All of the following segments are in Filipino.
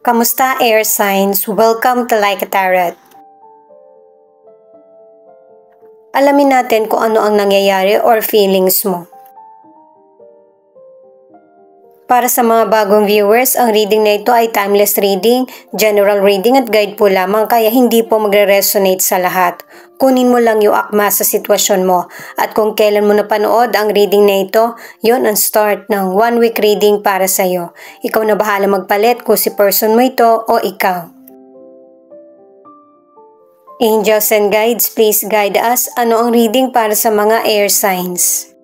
Kamusta air signs? Welcome to Like a Tarot. Alamin natin kung ano ang nangyayari or feelings mo. Para sa mga bagong viewers, ang reading na ito ay timeless reading, general reading at guide po lamang kaya hindi po magre-resonate sa lahat. Kunin mo lang yung akma sa sitwasyon mo at kung kailan mo napanood ang reading na ito, yon ang start ng 1 week reading para sa iyo. Ikaw na bahala magpalit kung si person mo ito o ikaw. Angels and guides, please guide us. Ano ang reading para sa mga air signs?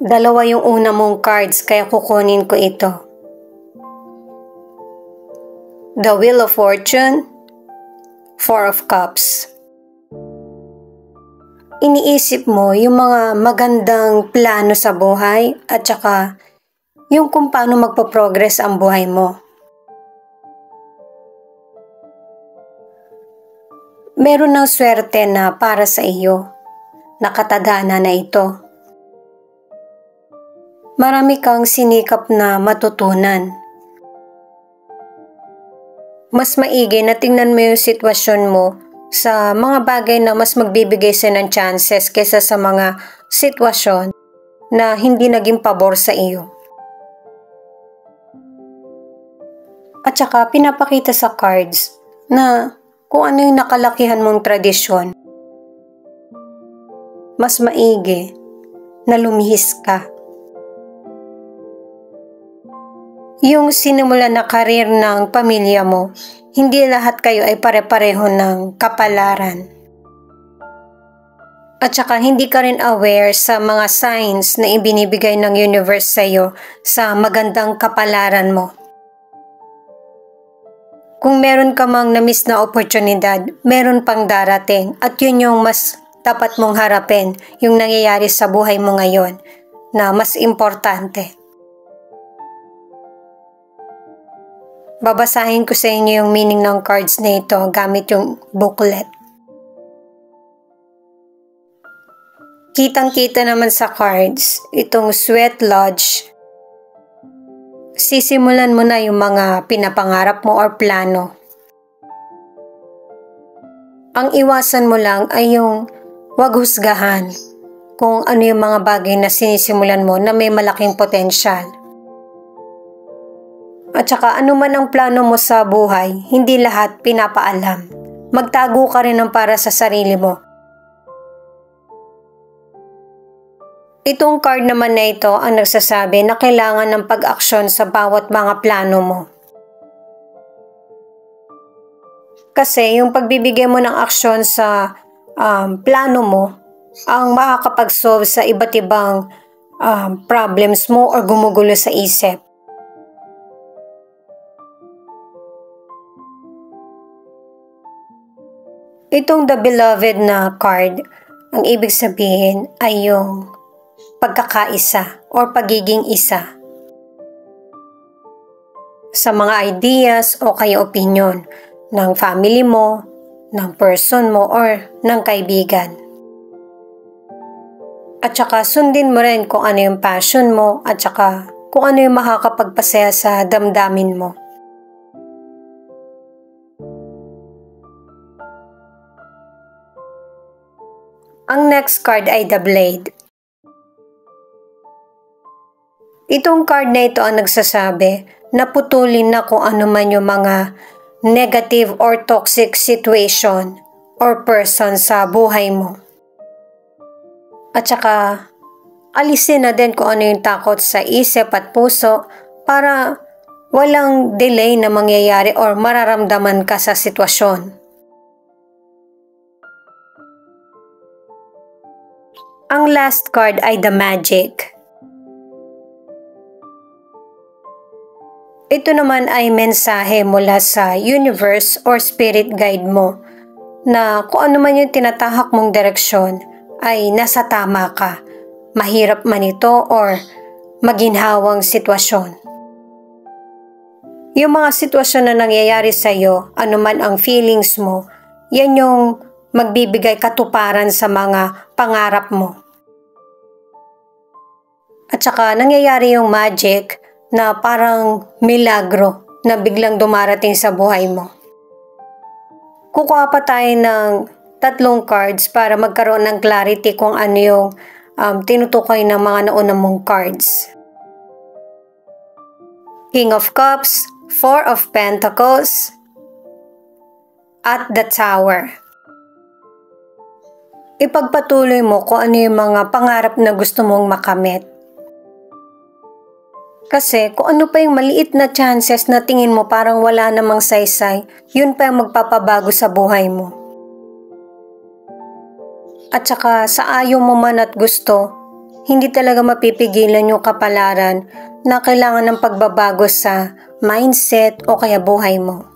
Dalawa yung una mong cards kaya kukunin ko ito. The Wheel of Fortune, Four of Cups. Iniisip mo yung mga magandang plano sa buhay at saka yung kung paano magpo-progress ang buhay mo. Meron ng swerte na para sa iyo, nakatadhana na ito. Marami kang sinikap na matutunan. Mas maigi na tingnan mo yung sitwasyon mo sa mga bagay na mas magbibigay sa ng chances kaysa sa mga sitwasyon na hindi naging pabor sa iyo. At saka pinapakita sa cards na kung ano yung nakalakihan mong tradisyon, mas maigi na lumihis ka. Yung sinimula na karir ng pamilya mo, hindi lahat kayo ay pare-pareho ng kapalaran. At saka hindi ka rin aware sa mga signs na ibinibigay ng universe sa iyo sa magandang kapalaran mo. Kung meron ka mang na-miss na oportunidad, meron pang darating at yun yung mas dapat mong harapin, yung nangyayari sa buhay mo ngayon na mas importante. Babasahin ko sa inyo yung meaning ng cards na ito gamit yung booklet. Kitang-kita naman sa cards, itong Sweat Lodge. Sisimulan mo na yung mga pinapangarap mo or plano. Ang iwasan mo lang ay yung wag husgahan kung ano yung mga bagay na sinisimulan mo na may malaking potensyal. At saka ano man ang plano mo sa buhay, hindi lahat pinapaalam. Magtago ka rin ng para sa sarili mo. Itong card naman na ito ang nagsasabi na kailangan ng pag-aksyon sa bawat mga plano mo. Kasi yung pagbibigay mo ng aksyon sa plano mo, ang makakapag-solve sa iba't ibang problems mo o gumugulo sa isip. Itong The Beloved na card, ang ibig sabihin ay yung pagkakaisa o pagiging isa sa mga ideas o kaya opinion ng family mo, ng person mo or ng kaibigan. At saka sundin mo rin kung ano yung passion mo at saka kung ano yung makakapagpasaya sa damdamin mo. Ang next card ay The Blade. Itong card na ito ang nagsasabi na putulin na kung ano man yung mga negative or toxic situation or person sa buhay mo. At saka alisin na din kung ano yung takot sa isip at puso para walang delay na mangyayari or mararamdaman ka sa sitwasyon. Ang last card ay The Magic. Ito naman ay mensahe mula sa universe or spirit guide mo na kung ano man yung tinatahak mong direksyon ay nasa tama ka, mahirap man ito or maginhawang sitwasyon. Yung mga sitwasyon na nangyayari sa iyo, ano man ang feelings mo, yan yung magbibigay katuparan sa mga pangarap mo. At saka nangyayari yung magic na parang milagro na biglang dumarating sa buhay mo. Kukuha pa tayo ng 3 cards para magkaroon ng clarity kung ano yung tinutukoy ng mga nauna mong cards. King of Cups, 4 of Pentacles, at the Tower. Ipagpatuloy mo kung ano yung mga pangarap na gusto mong makamit. Kasi kung ano pa yung maliit na chances na tingin mo parang wala namang saysay, yun pa yung magpapabago sa buhay mo. At saka sa ayaw mo man at gusto, hindi talaga mapipigilan yung kapalaran na kailangan ng pagbabago sa mindset o kaya buhay mo.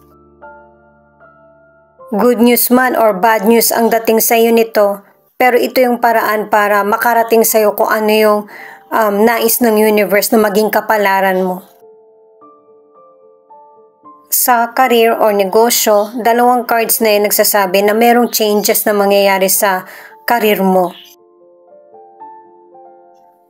Good news man or bad news ang dating sa iyo nito, pero ito yung paraan para makarating sa iyo kung ano yung nais ng universe na maging kapalaran mo. Sa career or negosyo, 2 cards na yun nagsasabi na merong changes na mangyayari sa career mo.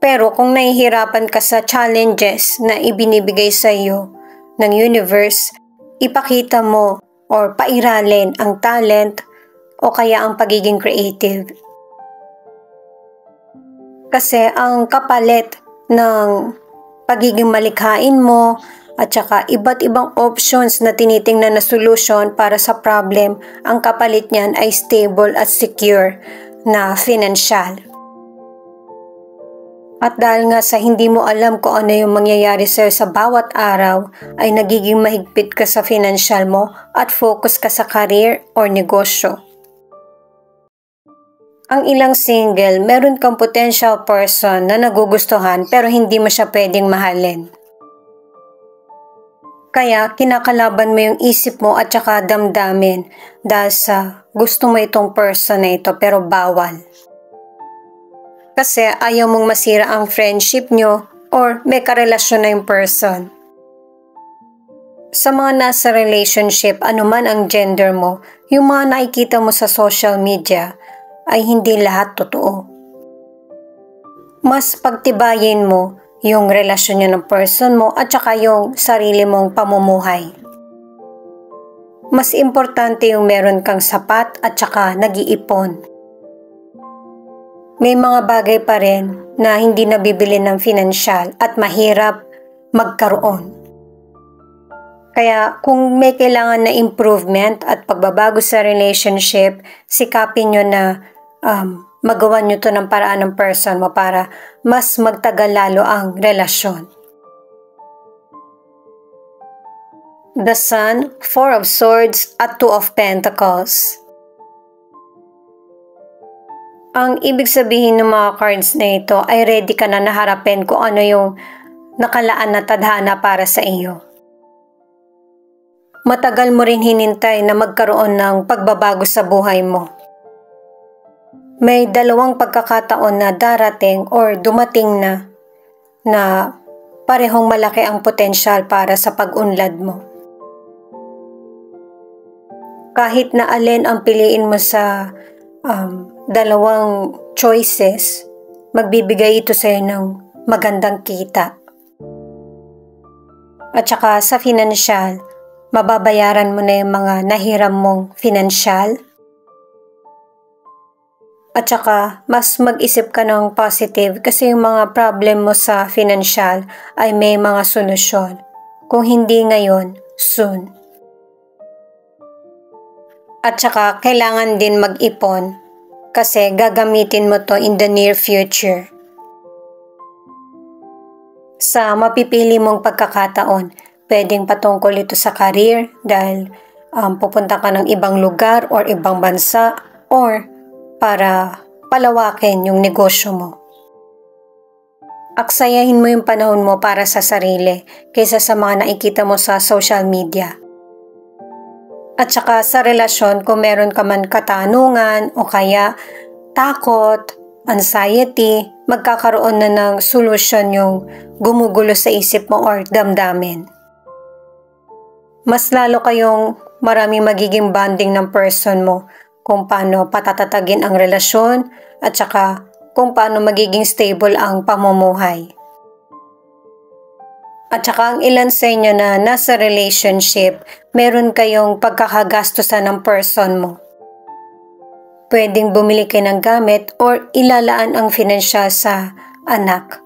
Pero kung nahihirapan ka sa challenges na ibinibigay sa iyo ng universe, ipakita mo or pairalin ang talent o kaya ang pagiging creative. Kasi ang kapalit ng pagiging malikhain mo at saka iba't ibang options na tinitingnan na solution para sa problem, ang kapalit niyan ay stable at secure na financial. At dahil nga sa hindi mo alam kung ano yung mangyayari sa'yo sa bawat araw, ay nagiging mahigpit ka sa financial mo at focus ka sa career or negosyo. Ang ilang single, meron kang potential person na nagugustuhan pero hindi mo siya pwedeng mahalin. Kaya kinakalaban mo yung isip mo at saka damdamin dahil sa gusto mo itong person na ito pero bawal. Kasi ayaw mong masira ang friendship nyo or may karelasyon na yung person. Sa mga nasa relationship, anuman ang gender mo, yung mga nakikita mo sa social media ay hindi lahat totoo. Mas pagtibayin mo yung relasyon nyo ng person mo at saka yung sarili mong pamumuhay. Mas importante yung meron kang sapat at saka nag-iipon. May mga bagay pa rin na hindi nabibili ng financial at mahirap magkaroon. Kaya kung may kailangan na improvement at pagbabago sa relationship, sikapin nyo na magawa nyo to ng paraan ng person mo para mas magtagal lalo ang relasyon. The Sun, 4 of Swords at 2 of Pentacles. Ang ibig sabihin ng mga cards na ito ay ready ka na naharapin kung ano yung nakalaan na tadhana para sa iyo. Matagal mo rin hinintay na magkaroon ng pagbabago sa buhay mo. May 2 pagkakataon na darating or dumating na parehong malaki ang potensyal para sa pag-unlad mo. Kahit na alin ang piliin mo sa 2 choices, magbibigay ito sa'yo ng magandang kita. At saka sa financial, mababayaran mo na yung mga nahiram mong financial. At saka mas mag-isip ka ng positive kasi yung mga problem mo sa financial ay may mga solusyon. Kung hindi ngayon, soon. At saka kailangan din mag-ipon kasi gagamitin mo to in the near future. Sa mapipili mong pagkakataon, pwedeng patungkol ito sa career dahil pupunta ka ng ibang lugar or ibang bansa or para palawakin yung negosyo mo. Aksayahin mo yung panahon mo para sa sarili kaysa sa mga nakikita mo sa social media. At saka sa relasyon, kung meron ka man katanungan o kaya takot, anxiety, magkakaroon na ng solusyon yung gumugulo sa isip mo or damdamin. Mas lalo kayong maraming magiging bonding ng person mo kung paano patatatagin ang relasyon at saka kung paano magiging stable ang pamumuhay. At saka ang ilan sa inyo na nasa relationship, meron kayong pagkakagastusan ng person mo. Pwedeng bumili kayo ng gamit or ilalaan ang financial sa anak.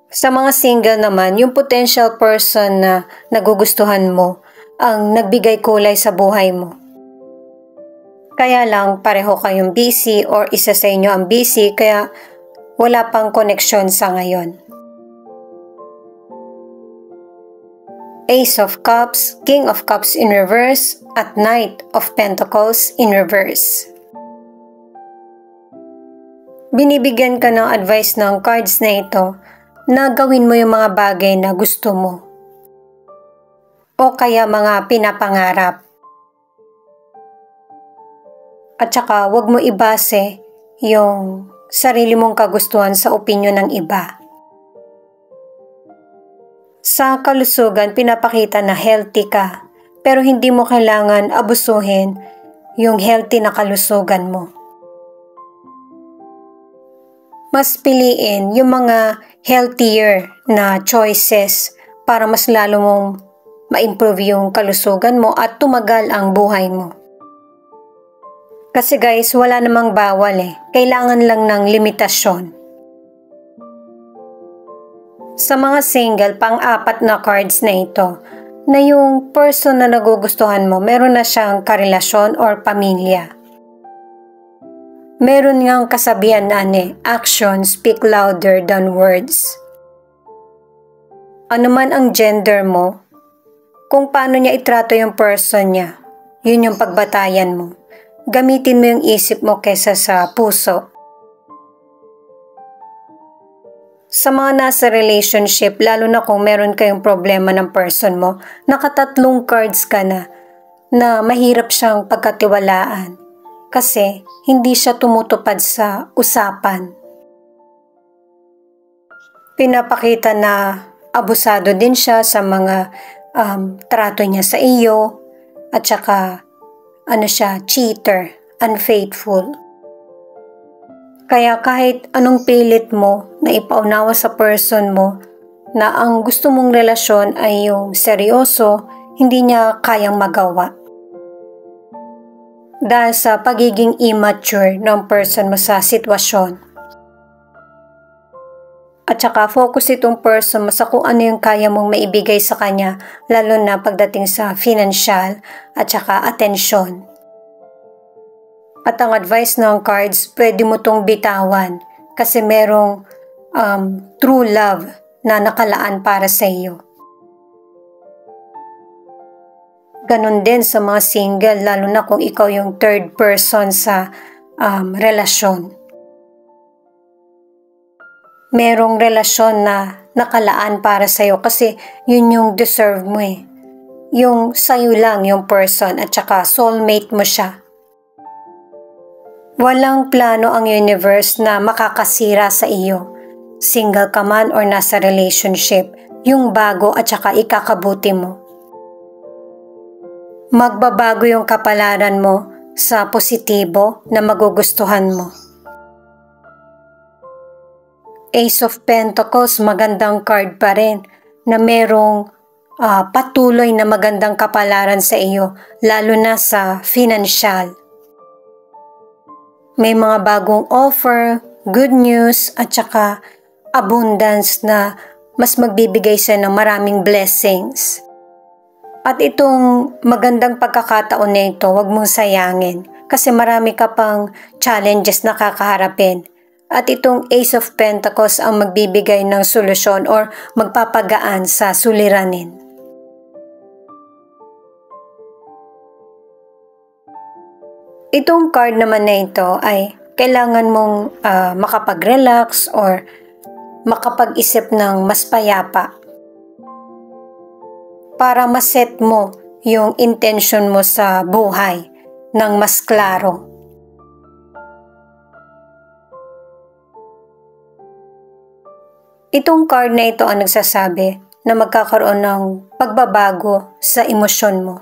Sa mga single naman, yung potential person na nagugustuhan mo ang nagbigay kulay sa buhay mo. Kaya lang pareho kayong busy or isa sa inyo ang busy kaya wala pang koneksyon sa ngayon. Ace of Cups, King of Cups in reverse, at Knight of Pentacles in reverse. Binibigyan ka ng advice ng cards na ito na gawin mo yung mga bagay na gusto mo o kaya mga pinapangarap. At saka huwag mo ibase yung sarili mong kagustuhan sa opinyon ng iba. Sa kalusugan, pinapakita na healthy ka, pero hindi mo kailangan abusuhin yung healthy na kalusugan mo. Mas piliin yung mga healthier na choices para mas lalo mong ma-improve yung kalusugan mo at tumagal ang buhay mo. Kasi guys, wala namang bawal Kailangan lang ng limitasyon. Sa mga single, pang-apat na cards na ito, na yung person na nagugustuhan mo, meron na siyang karelasyon or pamilya. Meron ngang kasabihan na actions speak louder than words. Ano man ang gender mo, kung paano niya itrato yung person niya, yun yung pagbatayan mo. Gamitin mo yung isip mo kesa sa puso. Sa mga nasa relationship, lalo na kung meron kayong problema ng person mo, nakatatlong cards ka na mahirap siyang pagkatiwalaan kasi hindi siya tumutupad sa usapan. Pinapakita na abusado din siya sa mga trato niya sa iyo at saka siya, cheater, unfaithful. Kaya kahit anong pilit mo na ipaunawa sa person mo na ang gusto mong relasyon ay yung seryoso, hindi niya kayang magawa. Dahil sa pagiging immature ng person mo sa sitwasyon. At saka focus itong person mo sa kung ano yung kaya mong maibigay sa kanya, lalo na pagdating sa financial at saka atensyon. At ang advice ng cards, pwede mo tong bitawan kasi merong true love na nakalaan para sa iyo. Ganon din sa mga single, lalo na kung ikaw yung third person sa relasyon. Merong relasyon na nakalaan para sa'yo kasi yun yung deserve mo Yung sa'yo lang yung person at saka soulmate mo siya. Walang plano ang universe na makakasira sa iyo. Single ka man or nasa relationship, yung bago at saka ikakabuti mo. Magbabago yung kapalaran mo sa positibo na magugustuhan mo. Ace of Pentacles, magandang card pa rin na merong patuloy na magandang kapalaran sa iyo, lalo na sa financial. May mga bagong offer, good news, at saka abundance na mas magbibigay sa ng maraming blessings. At itong magandang pagkakataon na ito, huwag mong sayangin kasi marami ka pang challenges na kakaharapin. At itong Ace of Pentacles ang magbibigay ng solusyon or magpapagaan sa suliranin. Itong card naman na ito ay kailangan mong makapag-relax or makapag-isip ng mas payapa para maset mo yung intention mo sa buhay ng mas klaro. Itong card na ito ang nagsasabi na magkakaroon ng pagbabago sa emosyon mo.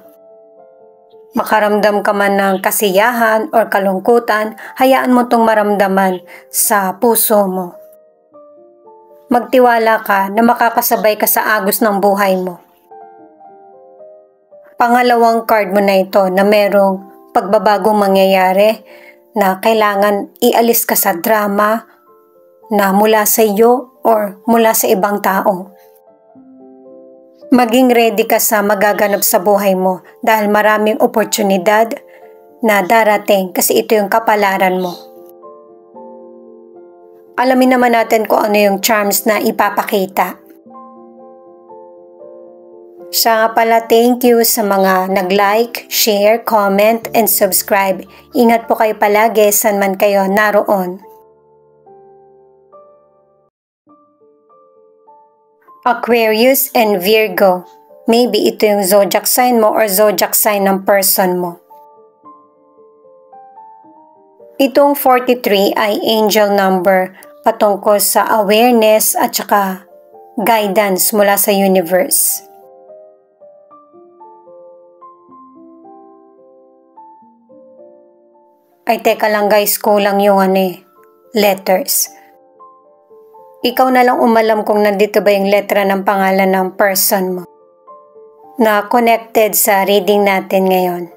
Makaramdam ka man ng kasiyahan or kalungkutan, hayaan mo itong maramdaman sa puso mo. Magtiwala ka na makakasabay ka sa agos ng buhay mo. Pangalawang card mo na ito na merong pagbabagong mangyayari na kailangan ialis ka sa drama na mula sa iyo or mula sa ibang tao. Maging ready ka sa magaganap sa buhay mo dahil maraming oportunidad na darating kasi ito yung kapalaran mo. Alamin naman natin kung ano yung charms na ipapakita. Siya nga pala, thank you sa mga nag-like, share, comment, and subscribe. Ingat po kayo palagi saan man kayo naroon. Aquarius and Virgo. Maybe ito yung zodiac sign mo or zodiac sign ng person mo. Itong 43 ay angel number patungkol sa awareness at saka guidance mula sa universe. Ay teka lang guys, kulang yung letters. Ikaw na lang umalam kung nandito ba yung letra ng pangalan ng person mo na connected sa reading natin ngayon.